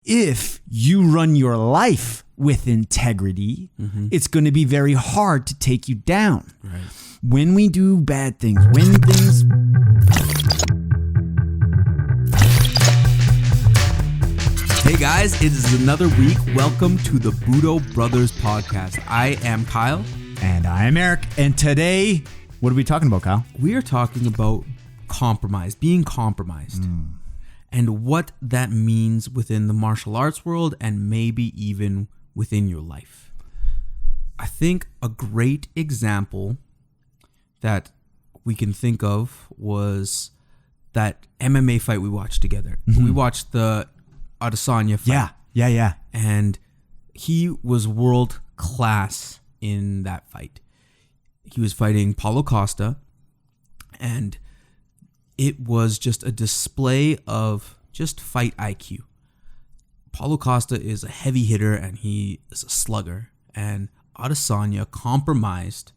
If you run your life with integrity, it's going to be very hard to take you down. Right. When we do bad things, when things... Hey guys, it is another week. Welcome to the Budo Brothers podcast. I am Kyle. And I am Eric. And today, what are we talking about, Kyle? We are talking about compromise, being compromised. And what that means within the martial arts world and maybe even within your life. I think a great example that we can think of was that MMA fight we watched together. We watched the Adesanya fight. Yeah. And he was world class in that fight. He was fighting Paulo Costa, and it was just a display of just fight IQ. Paulo Costa is a heavy hitter and he is a slugger. And Adesanya compromised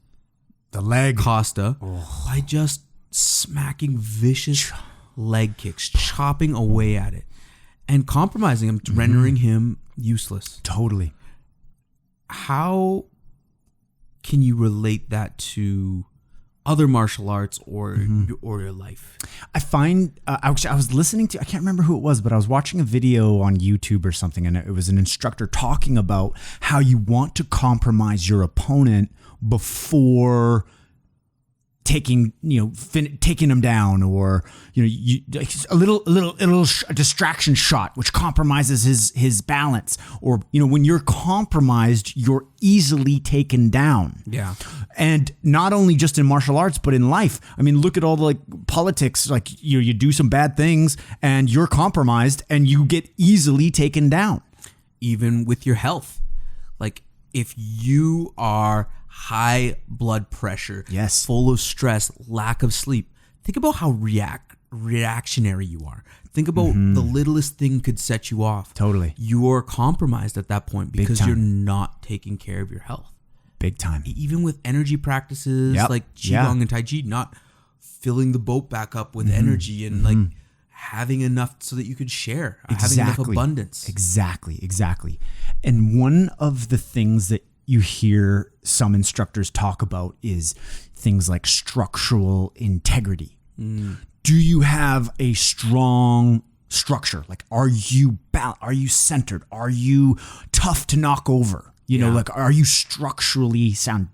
The leg. Costa by just smacking vicious leg kicks, chopping away at it, and compromising him, rendering him useless. Totally. How can you relate that to other martial arts or your life? I find, I was listening to, I can't remember who it was, but I was watching a video on YouTube or something, and it was an instructor talking about how you want to compromise your opponent before taking them down, or a little distraction shot which compromises his balance, or when you're compromised, you're easily taken down. Yeah. And not only just in martial arts, but in life. I mean, look at all the politics. Like you do some bad things and you're compromised and you get easily taken down. Even with your health, like if you are high blood pressure, yes, full of stress, lack of sleep, think about how reactionary you are. Think about the littlest thing could set you off. Totally. You're compromised at that point because you're not taking care of your health. Big time. Even with energy practices like Qigong and Tai Chi, not filling the boat back up with energy and like having enough so that you could share, having enough abundance. Exactly. And one of the things that you hear some instructors talk about is things like structural integrity. Do you have a strong structure? Like, are you centered? Are you tough to knock over? Like, are you structurally sound?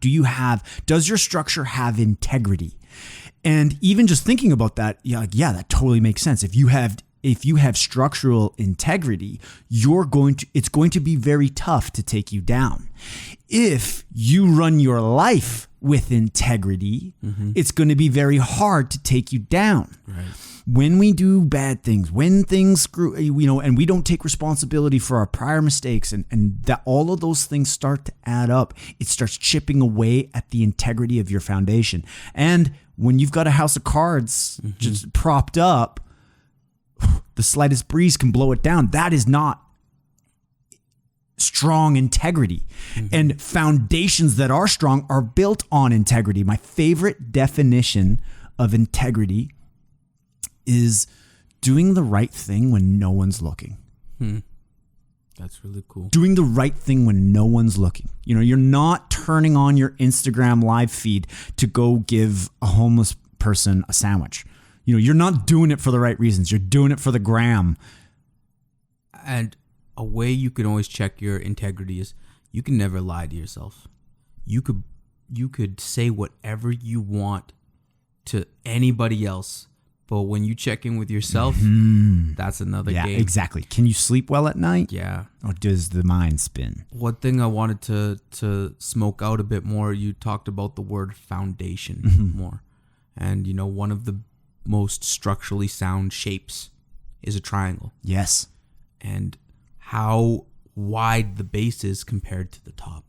Does your structure have integrity? And even just thinking about that, that totally makes sense. If you have structural integrity, it's going to be very tough to take you down. If you run your life with integrity, it's going to be very hard to take you down. Right. When we do bad things, when things screw, and we don't take responsibility for our prior mistakes, and that all of those things start to add up, it starts chipping away at the integrity of your foundation. And when you've got a house of cards just propped up, the slightest breeze can blow it down. That is not strong integrity. And foundations that are strong are built on integrity. My favorite definition of integrity is doing the right thing when no one's looking. That's really cool. Doing the right thing when no one's looking. You're not turning on your Instagram live feed to go give a homeless person a sandwich. You're not doing it for the right reasons. You're doing it for the gram. And a way you can always check your integrity is you can never lie to yourself. You could say whatever you want to anybody else, but when you check in with yourself, that's another game. Yeah, exactly. Can you sleep well at night? Yeah. Or does the mind spin? One thing I wanted to smoke out a bit more, you talked about the word foundation more. And, one of the most structurally sound shapes is a triangle. Yes. And how wide the base is compared to the top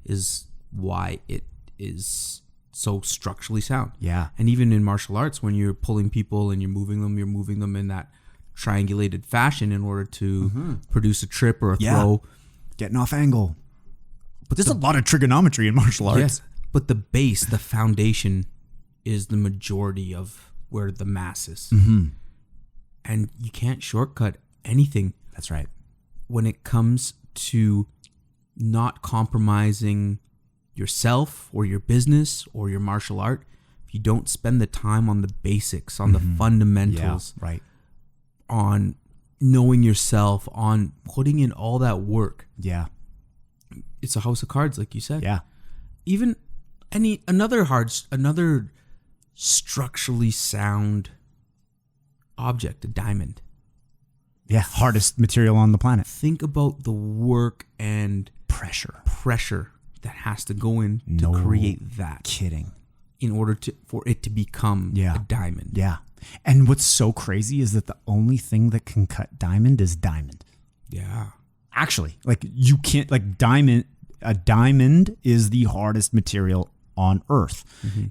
is why it is so structurally sound. Yeah. And even in martial arts, when you're pulling people and you're moving them in that triangulated fashion in order to produce a trip or a throw. Getting off angle. But there's a lot of trigonometry in martial arts. Yes, but the base, the foundation, is the majority of where the mass is. And you can't shortcut anything. That's right. when it comes to not compromising yourself or your business or your martial art, if you don't spend the time on the basics, on the fundamentals, Yeah, right. on knowing yourself, on putting in all that work, Yeah. it's a house of cards, like you said. Yeah. Even another structurally sound object, a diamond. Yeah. Hardest material on the planet. Think about the work and Pressure. that has to go in to No create that Kidding. in order for it to become Yeah. a diamond. Yeah. And what's so crazy is that the only thing that can cut diamond is diamond. Yeah. Actually, like you can't, like diamond, a diamond is the hardest material on Earth.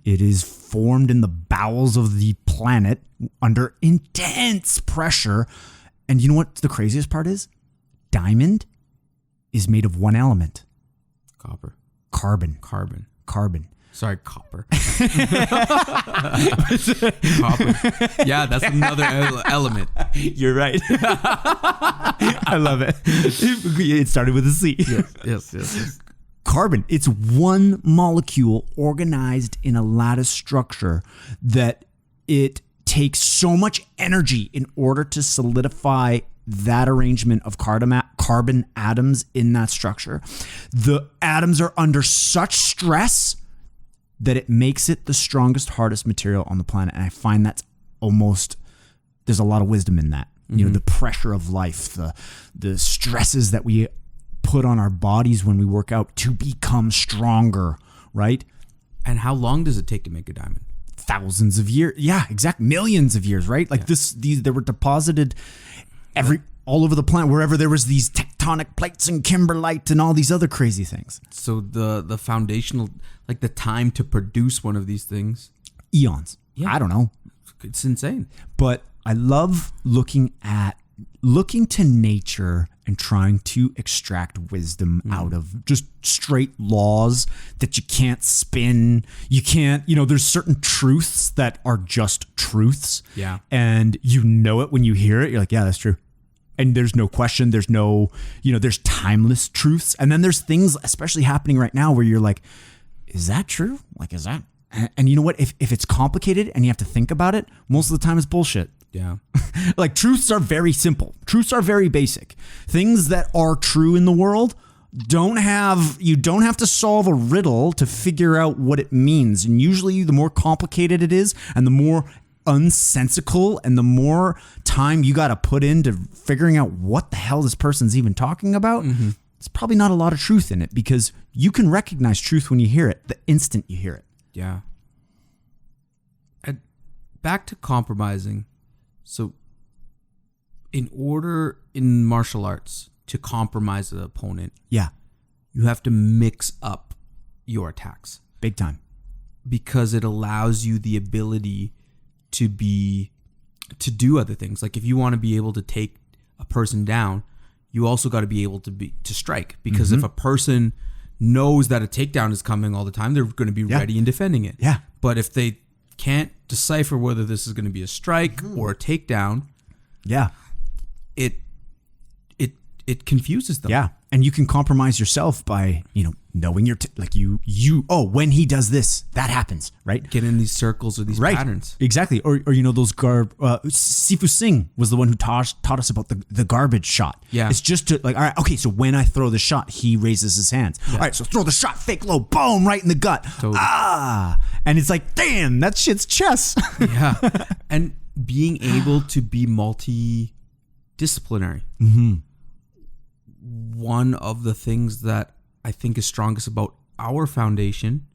It is formed in the bowels of the planet under intense pressure. And you know what the craziest part is? Diamond is made of one element, Copper. carbon. Sorry, copper. Copper. Yeah, that's another element. You're right. I love it. It started with a C. Yes. Carbon. It's one molecule organized in a lattice structure that it takes so much energy in order to solidify that arrangement of carbon atoms in that structure. The atoms are under such stress that it makes it the strongest, hardest material on the planet. And I find that's there's a lot of wisdom in that. You know, the pressure of life, the stresses that we put on our bodies when we work out to become stronger, right? And how long does it take to make a diamond? Thousands of years. Yeah, exactly. Millions of years, right? Like they were deposited all over the planet, wherever there was these tectonic plates and kimberlite and all these other crazy things. So the foundational, like the time to produce one of these things, Eons. Yeah. I don't know. it's insane. But I love looking to nature and trying to extract wisdom out of just straight laws that you can't spin. You can't, there's certain truths that are just truths. Yeah. And you know it when you hear it. You're like, yeah, that's true. And there's no question. There's no, there's timeless truths. And then there's things, especially happening right now, where you're like, is that true? Like, is that? And you know what? If it's complicated and you have to think about it, most of the time it's bullshit. Yeah. Like, truths are very simple. Truths are very basic. Things that are true in the world you don't have to solve a riddle to figure out what it means. And usually the more complicated it is and the more unsensical and the more time you got to put into figuring out what the hell this person's even talking about, it's probably not a lot of truth in it, because you can recognize truth when you hear it the instant you hear it. Yeah. And back to compromising. So in martial arts to compromise an opponent, yeah, you have to mix up your attacks. Big time. Because it allows you the ability to do other things. Like if you want to be able to take a person down, you also got to be able to strike. Because if a person knows that a takedown is coming all the time, they're going to be ready and defending it. Yeah. But if they can't decipher whether this is going to be a strike or a takedown, yeah, it confuses them. Yeah. And you can compromise yourself by, knowing when he does this, that happens, right? Get in these circles or these patterns. Exactly. Or those Sifu Singh was the one who taught us about the garbage shot. Yeah. It's just to all right, okay, so when I throw the shot, he raises his hands. Yeah. All right, so throw the shot, fake low, boom, right in the gut. Totally. And it's like, damn, that shit's chess. Yeah. And being able to be multidisciplinary. One of the things that I think is strongest about our foundation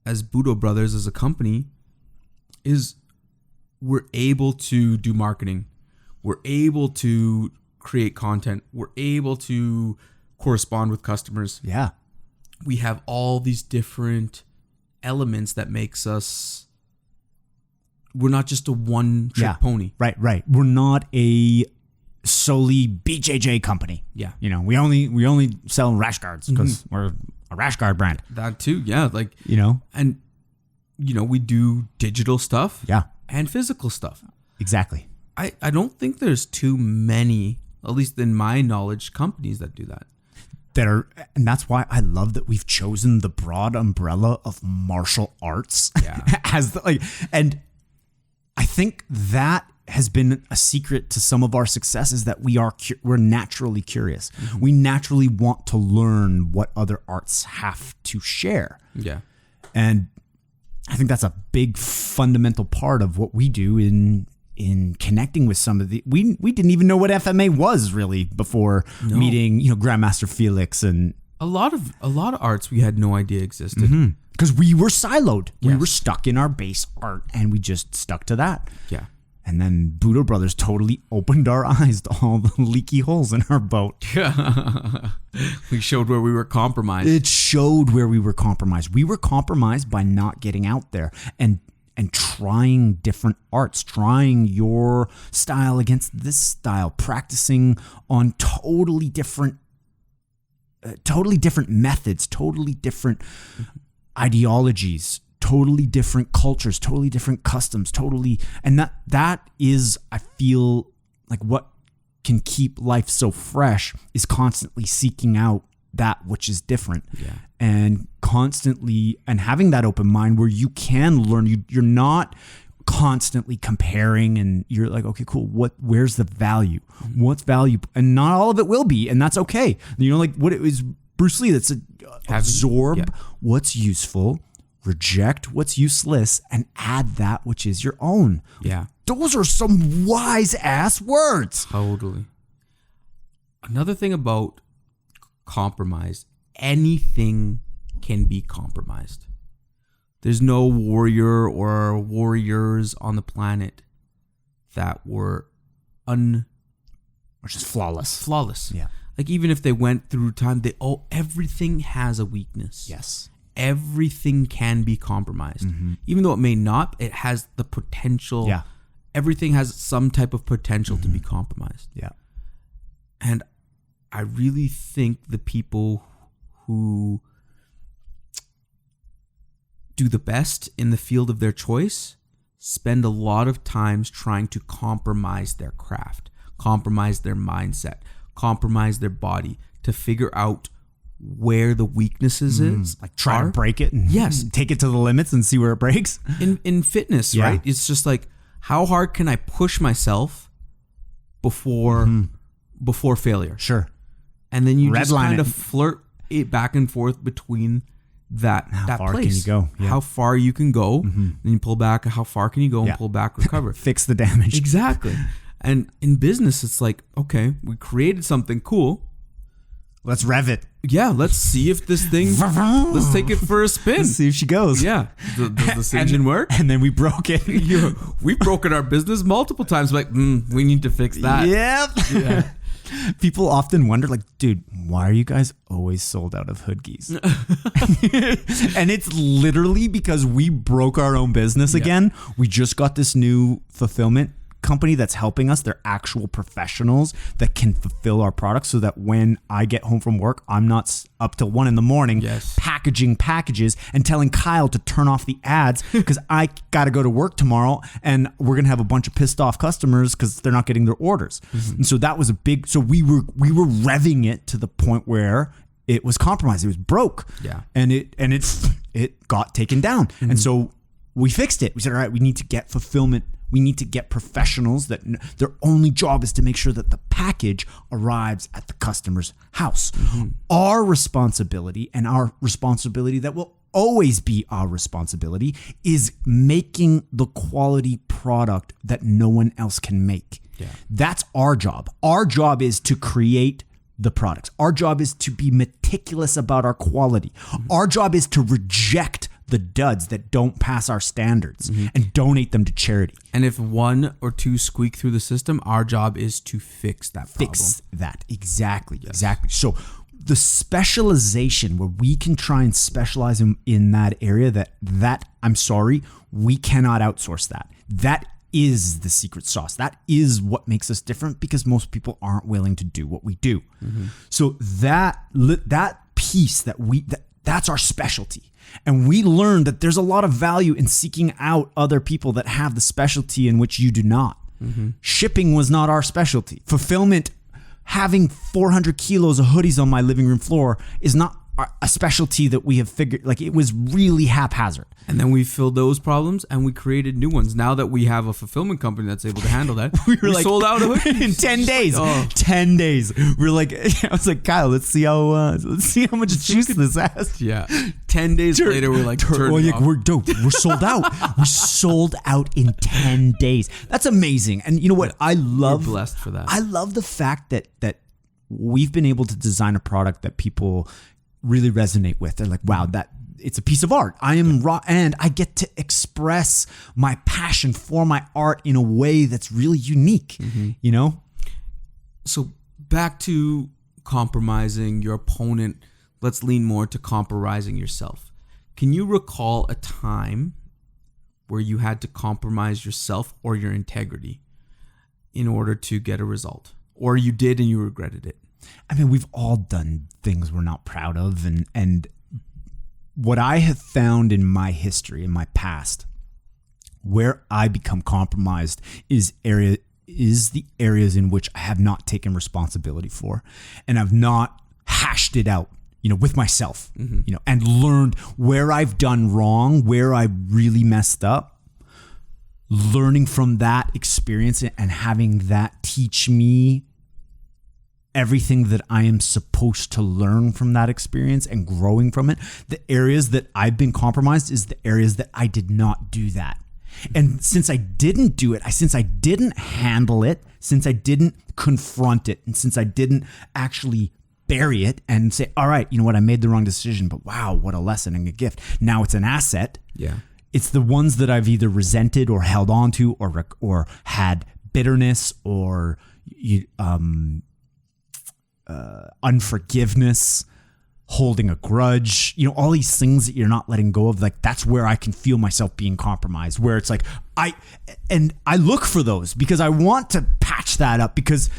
as Budo Brothers, as a company, is we're able to do marketing. We're able to create content. We're able to correspond with customers. Yeah. We have all these different elements that makes us, we're not just a one-trick pony. Right. We're not a solely BJJ company. Yeah. We only sell rash guards because we're a rash guard brand. That too. Yeah. And we do digital stuff. Yeah. And physical stuff. Exactly. I don't think there's too many at least in my knowledge, companies that do that. And that's why I love that we've chosen the broad umbrella of martial arts and I think that has been a secret to some of our success is that we're naturally curious. Mm-hmm. We naturally want to learn what other arts have to share. Yeah. And I think that's a big fundamental part of what we do in connecting with some of the we didn't even know what FMA was really before meeting Grandmaster Felix and a lot of arts we had no idea existed because we were siloed. Yes. We were stuck in our base art and we just stuck to that. Yeah. And then Budo Brothers totally opened our eyes to all the leaky holes in our boat. We showed where we were compromised. It showed where we were compromised. We were compromised by not getting out there and trying different arts, trying your style against this style, practicing on totally different methods, totally different ideologies, totally different cultures, totally different customs, and that is, I feel like what can keep life so fresh is constantly seeking out that which is different. Yeah. And constantly and having that open mind where you can learn. You're not constantly comparing and you're like, okay, cool. Where's the value? What's value? And not all of it will be, and that's okay. Like what it was Bruce Lee that's absorb what's useful, reject what's useless, and add that which is your own. Yeah. Those are some wise ass words. Totally. Another thing about compromise, anything can be compromised. There's no warrior or warriors on the planet that were which is flawless. Flawless. Yeah. Like even if they went through time, everything has a weakness. Yes. Everything can be compromised. Mm-hmm. Even though it may not, it has the potential. Yeah. Everything has some type of potential to be compromised. Yeah. And I really think the people who do the best in the field of their choice spend a lot of times trying to compromise their craft, compromise their mindset, compromise their body to figure out where the weaknesses is. Like try to break it and take it to the limits and see where it breaks. In fitness, right? It's just like, how hard can I push myself before failure? Sure. And then you just kind of flirt it back and forth between that how far place. Can you go? How far you can go, then you pull back. How far can you go and pull back, recover. Fix the damage. Exactly. And in business, it's like, okay, we created something cool. Let's rev it. Yeah, let's see if this thing, let's take it for a spin. Let's see if she goes. Yeah. Does this engine work? And then we broke it. We've broken our business multiple times. Like, we need to fix that. Yep. Yeah. People often wonder, like, dude, why are you guys always sold out of hood geese? And it's literally because we broke our own business again. We just got this new fulfillment company that's helping us. They're actual professionals that can fulfill our products so that when I get home from work, I'm not up till 1 a.m. packaging packages and telling Kyle to turn off the ads because I got to go to work tomorrow and we're going to have a bunch of pissed off customers because they're not getting their orders. And so that was so we were revving it to the point where it was compromised. It was broke. Yeah. And it got taken down. And so we fixed it. We said, all right, we need to get fulfillment. We need to get professionals that their only job is to make sure that the package arrives at the customer's house. Our responsibility, and our responsibility that will always be our responsibility, is making the quality product that no one else can make. Yeah. That's our job. Our job is to create the products. Our job is to be meticulous about our quality. Our job is to reject the duds that don't pass our standards and donate them to charity. And if 1 or 2 squeak through the system, our job is to fix that problem. Fix that. Exactly. Yes. Exactly. So the specialization where we can try and specialize in that area that I'm sorry, we cannot outsource that. That is the secret sauce. That is what makes us different because most people aren't willing to do what we do. So that piece that's our specialty. And we learned that there's a lot of value in seeking out other people that have the specialty in which you do not. Shipping was not our specialty. Fulfillment having 400 kilos of hoodies on my living room floor is not a specialty that we have figured. Like, it was really haphazard. And then we filled those problems and we created new ones. Now that we have a fulfillment company that's able to handle that, we like, sold out of it in 10 days. 10 days. We're like, I was like, Kyle, let's see how much juice this has. Yeah. 10 days later, we're like, we're dope. We're sold out. We sold out in 10 days. That's amazing. And you know what? I love. We're blessed for that. I love the fact that we've been able to design a product that people really resonate with. They're like, wow, it's a piece of art. I am raw, and I get to express my passion for my art in a way that's really unique, you know? So back to compromising your opponent, let's lean more to compromising yourself. Can you recall a time where you had to compromise yourself or your integrity in order to get a result? Or you did and you regretted it? I mean, we've all done things we're not proud of, and what I have found in my history, in my past, where I become compromised is the areas in which I have not taken responsibility for, and I've not hashed it out, you know, with myself, you know, and learned where I've done wrong, where I really messed up, learning from that experience and having that teach me everything that I am supposed to learn from that experience and growing from it. The areas that I've been compromised is the areas that I did not do that. And since I didn't do it, since I didn't handle it, since I didn't confront it, and since I didn't actually bury it and say, all right, you know what, I made the wrong decision, but wow, what a lesson and a gift. Now it's an asset. Yeah. It's the ones that I've either resented or held on to or had bitterness or unforgiveness, holding a grudge, you know, all these things that you're not letting go of. Like, that's where I can feel myself being compromised, where it's like, I look for those because I want to patch that up, because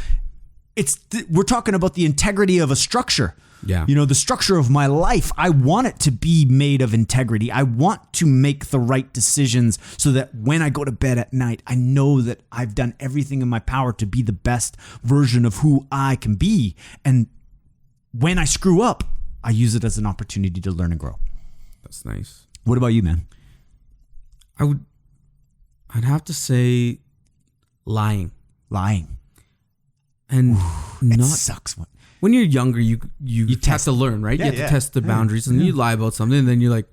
we're talking about the integrity of a structure. Yeah. You know, the structure of my life, I want it to be made of integrity. I want to make the right decisions so that when I go to bed at night, I know that I've done everything in my power to be the best version of who I can be. And when I screw up, I use it as an opportunity to learn and grow. That's nice. What about you, man? I'd have to say lying. And it sucks. When you're younger, you have to learn, right? You have to test the boundaries, and you lie about something, and then you're like,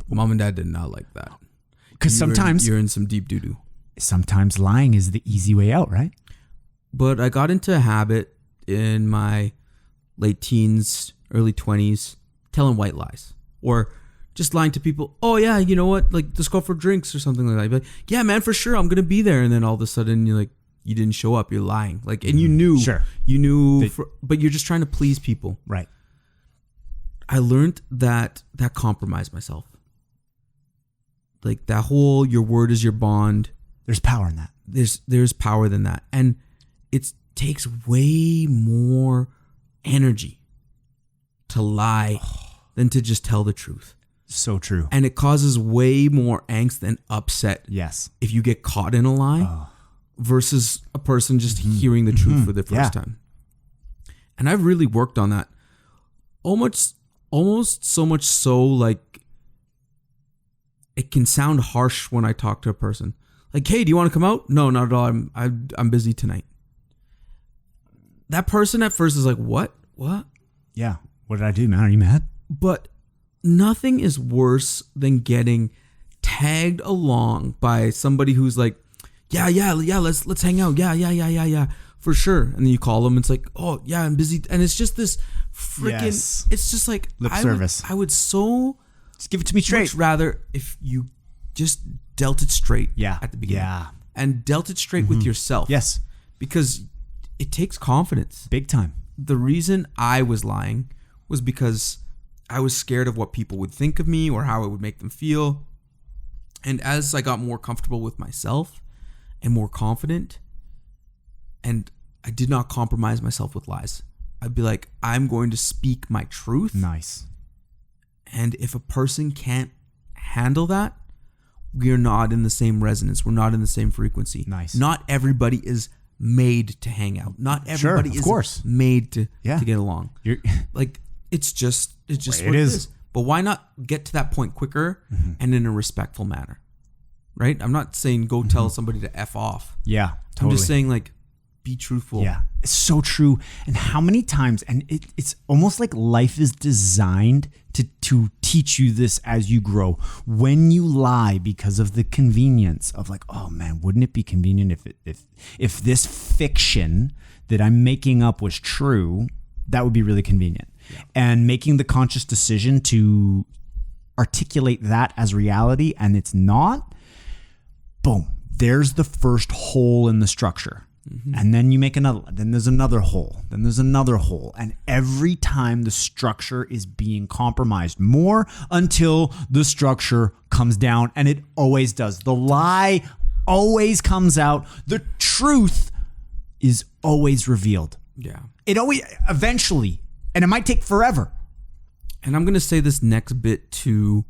Mom and Dad did not like that. Because sometimes you're in some deep doo-doo. Sometimes lying is the easy way out, right? But I got into a habit in my late teens, early 20s, telling white lies. Or just lying to people. Oh, yeah, you know what? Like, let's go for drinks or something like that. But yeah, man, for sure, I'm going to be there. And then all of a sudden, you're like, you didn't show up. You're lying. Like, and you knew. Sure. You knew, but you're just trying to please people. Right. I learned that compromised myself. Like, that whole your word is your bond. There's power in that. There's power than that. And it takes way more energy to lie than to just tell the truth. So true. And it causes way more angst and upset. Yes. If you get caught in a lie versus a person just hearing the truth for the first time. And I've really worked on that. Almost so much so, like, it can sound harsh when I talk to a person. Like, hey, do you want to come out? No, not at all. I'm busy tonight. That person at first is like, what? Yeah. What did I do, man? Are you mad? But nothing is worse than getting tagged along by somebody who's like, yeah, let's hang out. Yeah, for sure. And then you call them and it's like, oh, yeah, I'm busy. And it's just this freaking, it's just like lip service. I would so just give it to me straight. Much rather if you just dealt it straight at the beginning. Yeah. And dealt it straight with yourself. Yes. Because it takes confidence. Big time. The reason I was lying was because I was scared of what people would think of me or how it would make them feel. And as I got more comfortable with myself and more confident, and I did not compromise myself with lies. I'd be like, I'm going to speak my truth. Nice. And if a person can't handle that, we're not in the same resonance. We're not in the same frequency. Nice. Not everybody is made to hang out. Not everybody of is course. made to Yeah. get along. You're, Like it's just It what is. it is. But why not get to that point quicker and in a respectful manner? Right? I'm not saying go tell somebody to F off. yeah, totally. I'm just saying like be truthful. Yeah, it's so true. And how many times, and it's almost like life is designed to teach you this as you grow. When you lie because of the convenience of like, oh man, wouldn't it be convenient if this fiction that I'm making up was true? That would be really convenient. Yeah. And making the conscious decision to articulate that as reality and it's not, boom, there's the first hole in the structure. And then you make another one. Then there's another hole. Then there's another hole. And every time the structure is being compromised more until the structure comes down. And it always does. The lie always comes out. The truth is always revealed. Yeah. It always, eventually, and it might take forever. And I'm going to say this next bit too,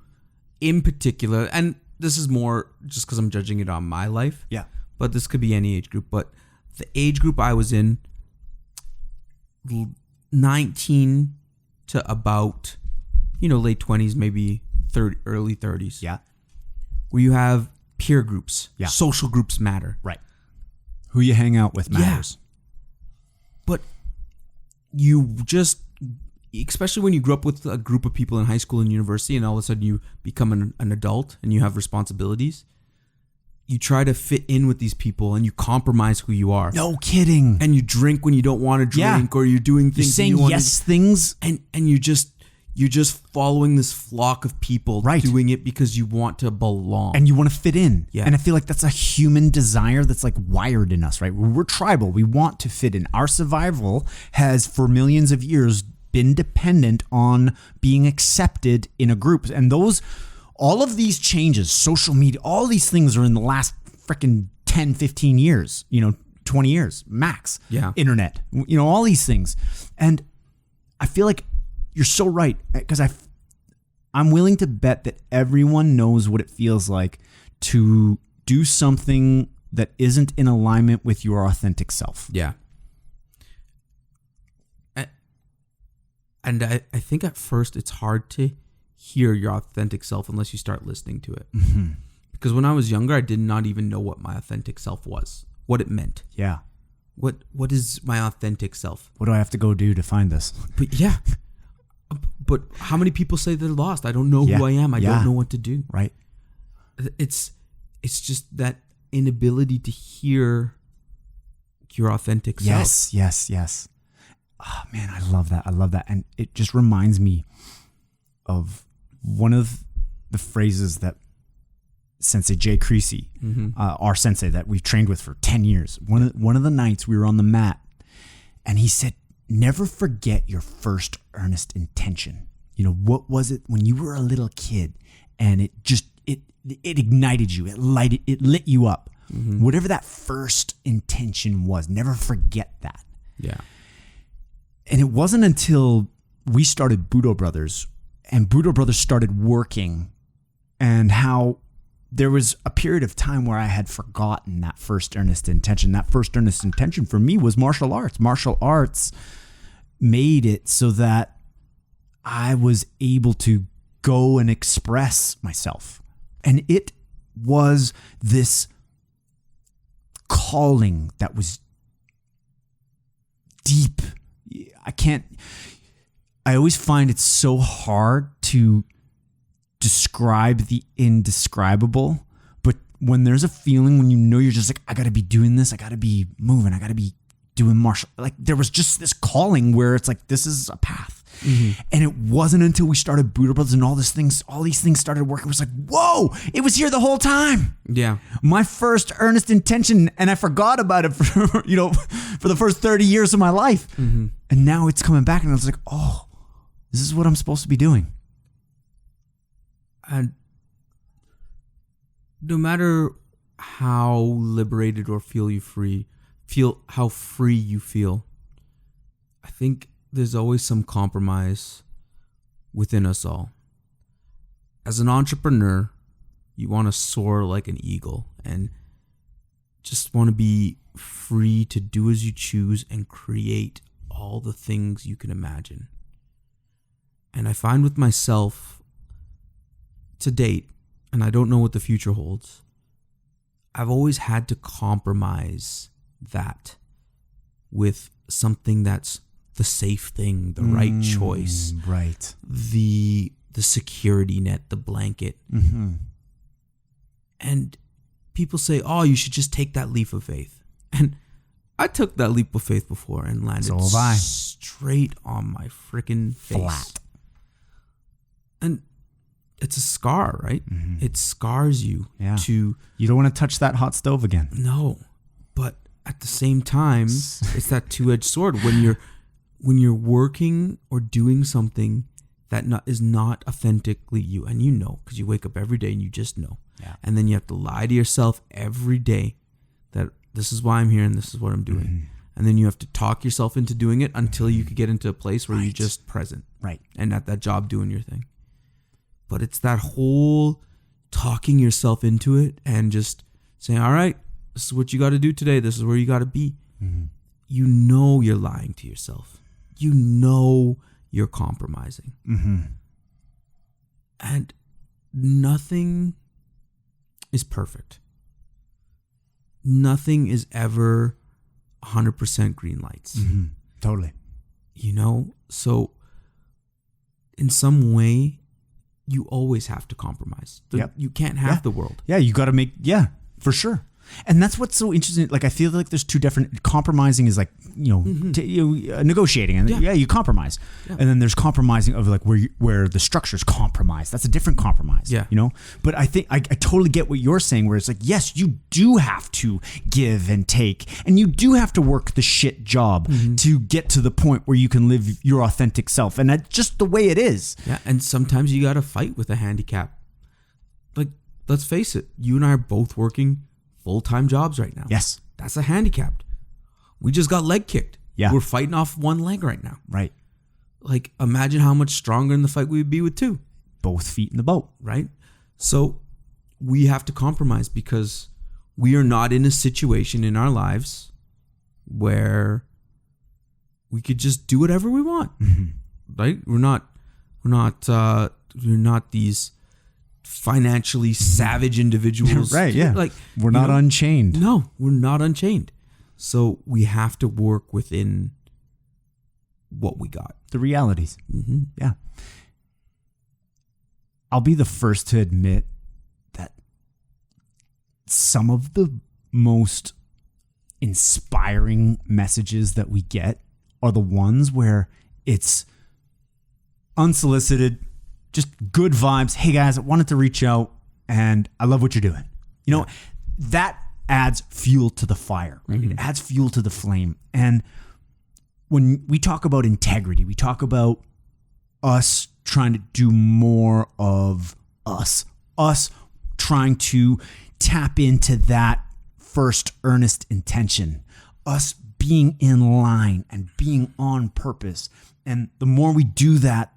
in particular, and this is more just because I'm judging it on my life. Yeah. But this could be any age group. But the age group I was in, 19 to about, late 20s, maybe 30, early 30s. Yeah. Where you have peer groups. Yeah. Social groups matter. Right. Who you hang out with matters. Yeah. But you just, especially when you grew up with a group of people in high school and university and all of a sudden you become an adult and you have responsibilities, you try to fit in with these people and you compromise who you are. No kidding. And you drink when you don't want to drink, or you're doing things. You're saying yes things. And you're just following this flock of people, Right. doing it because you want to belong. And you want to fit in. Yeah. And I feel like that's a human desire that's like wired in us, right? We're tribal. We want to fit in. Our survival has for millions of years been dependent on being accepted in a group. And all of these changes, social media, all these things are in the last freaking 10, 15 years, 20 years max. Yeah. Internet, all these things. And I feel like you're so right, because I'm willing to bet that everyone knows what it feels like to do something that isn't in alignment with your authentic self. Yeah. And I think at first it's hard to hear your authentic self unless you start listening to it. Mm-hmm. Because when I was younger, I did not even know what my authentic self was, what it meant. Yeah. What is my authentic self? What do I have to go do to find this? But yeah. But how many people say they're lost? I don't know who I am. I don't know what to do. Right. It's just that inability to hear your authentic self. Yes. Oh man, I love that. And it just reminds me of one of the phrases that Sensei Jay Creasy, our sensei that we've trained with for 10 years. One of the nights we were on the mat and he said, never forget your first earnest intention. What was it when you were a little kid and it ignited you, it lit you up. Mm-hmm. Whatever that first intention was, never forget that. Yeah. And it wasn't until we started Budo Brothers and Budo Brothers started working and how there was a period of time where I had forgotten that first earnest intention. That first earnest intention for me was martial arts. Martial arts made it so that I was able to go and express myself. And it was this calling that was deep. I always find it so hard to describe the indescribable, but when there's a feeling when you're just like, I gotta be doing this, I gotta be moving, I gotta be doing martial, like there was just this calling where it's like, this is a path. Mm-hmm. And it wasn't until we started Budo Brothers and all these things started working. It was like, whoa, it was here the whole time. Yeah. My first earnest intention, and I forgot about it for the first 30 years of my life. Mm-hmm. And now it's coming back and I was like, oh, this is what I'm supposed to be doing. And no matter how liberated or feel how free you feel, I think there's always some compromise within us all. As an entrepreneur, you want to soar like an eagle. And just want to be free to do as you choose and create all the things you can imagine. And I find with myself to date, and I don't know what the future holds, I've always had to compromise that with something that's the safe thing, the right choice, right? The security net, the blanket. Mm-hmm. And people say, "Oh, you should just take that leap of faith." And I took that leap of faith before and landed So have I. straight on my freaking face. Flat. And it's a scar, right? Mm-hmm. It scars you to You don't want to touch that hot stove again. no. But at the same time, it's that two-edged sword when you're working or doing something that is not authentically you, and you know, because you wake up every day and you just know. Yeah. And then you have to lie to yourself every day that this is why I'm here and this is what I'm doing. Mm-hmm. And then you have to talk yourself into doing it until you could get into a place where you're just present. Right. And at that job doing your thing. But it's that whole talking yourself into it and just saying, all right, this is what you got to do today. This is where you got to be. Mm-hmm. You know you're lying to yourself. You know you're compromising. Mm-hmm. And nothing is perfect. Nothing is ever 100% green lights. Mm-hmm. Totally. You know? So in some way, you always have to compromise. Yep. You can't have the world. Yeah, you got to make, for sure. And that's what's so interesting. Like, I feel like there's two different, compromising is like, negotiating, and you compromise. Yeah. And then there's compromising of like where the structure's compromised. That's a different compromise. Yeah. But I think I totally get what you're saying, where it's like, yes, you do have to give and take, and you do have to work the shit job to get to the point where you can live your authentic self. And that's just the way it is. Yeah. And sometimes you got to fight with a handicap. Like, let's face it, you and I are both working full-time jobs right now. Yes. That's a handicap. We just got leg kicked. Yeah. We're fighting off one leg right now. Right. Like, imagine how much stronger in the fight we would be with two. Both feet in the boat. Right? So we have to compromise because we are not in a situation in our lives where we could just do whatever we want. Mm-hmm. Right? We're not these financially savage individuals. Right, yeah. Like, we're not unchained. No, we're not unchained. So we have to work within what we got. The realities. Mm-hmm. Yeah. I'll be the first to admit that some of the most inspiring messages that we get are the ones where it's unsolicited, just good vibes. Hey guys, I wanted to reach out and I love what you're doing. That adds fuel to the fire, right? Mm-hmm. It adds fuel to the flame. And when we talk about integrity, we talk about us trying to do more of us trying to tap into that first earnest intention, us being in line and being on purpose. And the more we do that,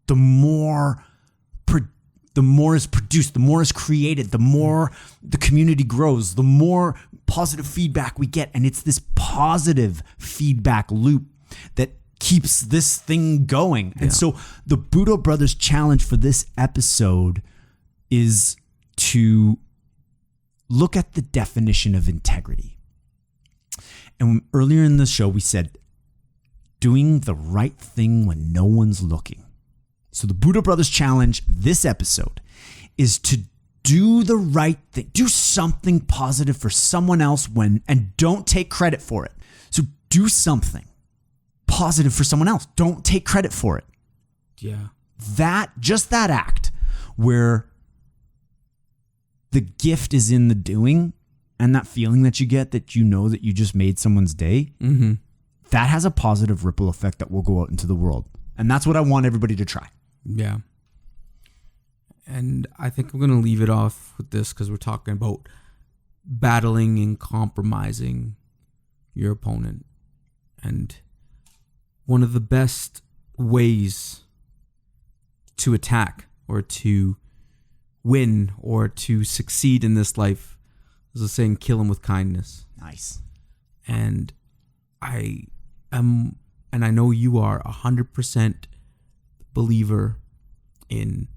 the more is produced, the more is created, the more the community grows, the more positive feedback we get. And it's this positive feedback loop that keeps this thing going. And so the Budo Brothers challenge for this episode is to look at the definition of integrity. And earlier in the show, we said doing the right thing when no one's looking. So the Budo Brothers challenge this episode is to do the right thing. Do something positive for someone else and don't take credit for it. So do something positive for someone else. Don't take credit for it. Yeah. That act where the gift is in the doing and that feeling that you get that you know that you just made someone's day, that has a positive ripple effect that will go out into the world. And that's what I want everybody to try. Yeah. And I think we're going to leave it off with this because we're talking about battling and compromising your opponent. And one of the best ways to attack or to win or to succeed in this life There's a saying, kill him with kindness. Nice. And I know you are 100% believer in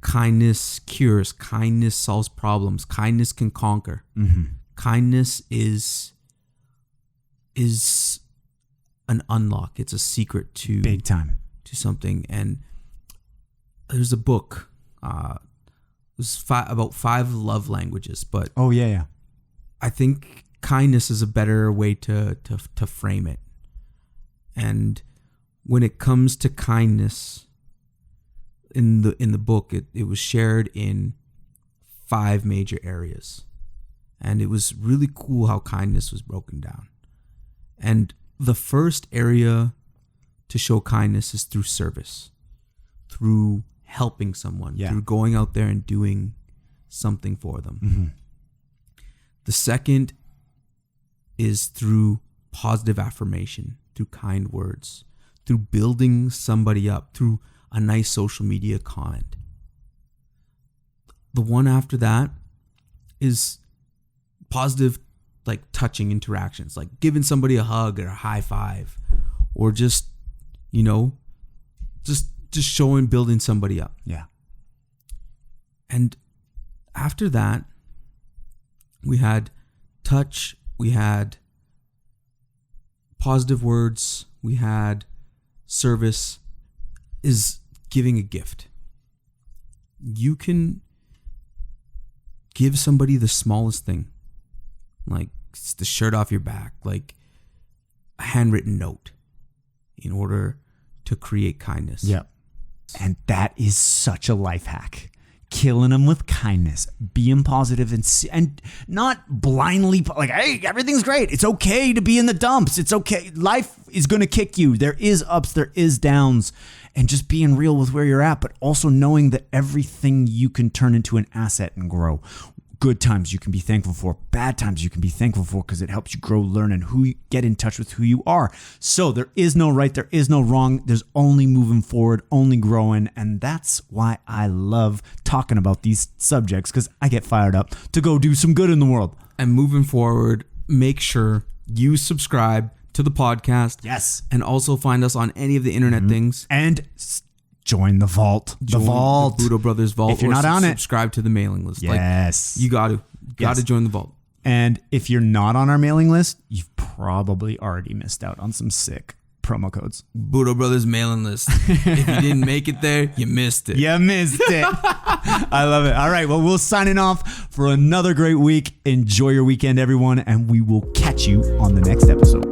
kindness cures, kindness solves problems, kindness can conquer. Mm-hmm. Kindness is an unlock. It's a secret to big time to something. And there's a book. It was about 5 love languages, but yeah. I think kindness is a better way to frame it. And when it comes to kindness, in the book, it was shared in 5 major areas. And it was really cool how kindness was broken down. And the first area to show kindness is through service, through helping someone, through going out there and doing something for them. Mm-hmm. The second is through positive affirmation, through kind words, through building somebody up, through a nice social media comment. The one after that is positive, like touching interactions, like giving somebody a hug or a high five, or just, just showing, building somebody up. Yeah. And after that, we had touch, we had positive words, we had service, is giving a gift. You can give somebody the smallest thing, like the shirt off your back, like a handwritten note, in order to create kindness. Yep. And that is such a life hack. Killing them with kindness, being positive, and not blindly like, hey, everything's great. It's okay to be in the dumps. It's okay. Life is going to kick you. There is ups, there is downs, and just being real with where you're at, but also knowing that everything you can turn into an asset and grow. Good times you can be thankful for, bad times you can be thankful for, because it helps you grow, learn, and get in touch with who you are. So there is no right, there is no wrong. There's only moving forward, only growing. And that's why I love talking about these subjects, because I get fired up to go do some good in the world. And moving forward, make sure you subscribe to the podcast. Yes. And also find us on any of the internet things. And join the vault. Join the Budo Brothers Vault. If you're not on it, subscribe to the mailing list. Yes. Like, you got to join the vault. And if you're not on our mailing list, you've probably already missed out on some sick promo codes. Budo Brothers mailing list. If you didn't make it there, you missed it. You missed it. I love it. All right. Well, we're signing off for another great week. Enjoy your weekend, everyone. And we will catch you on the next episode.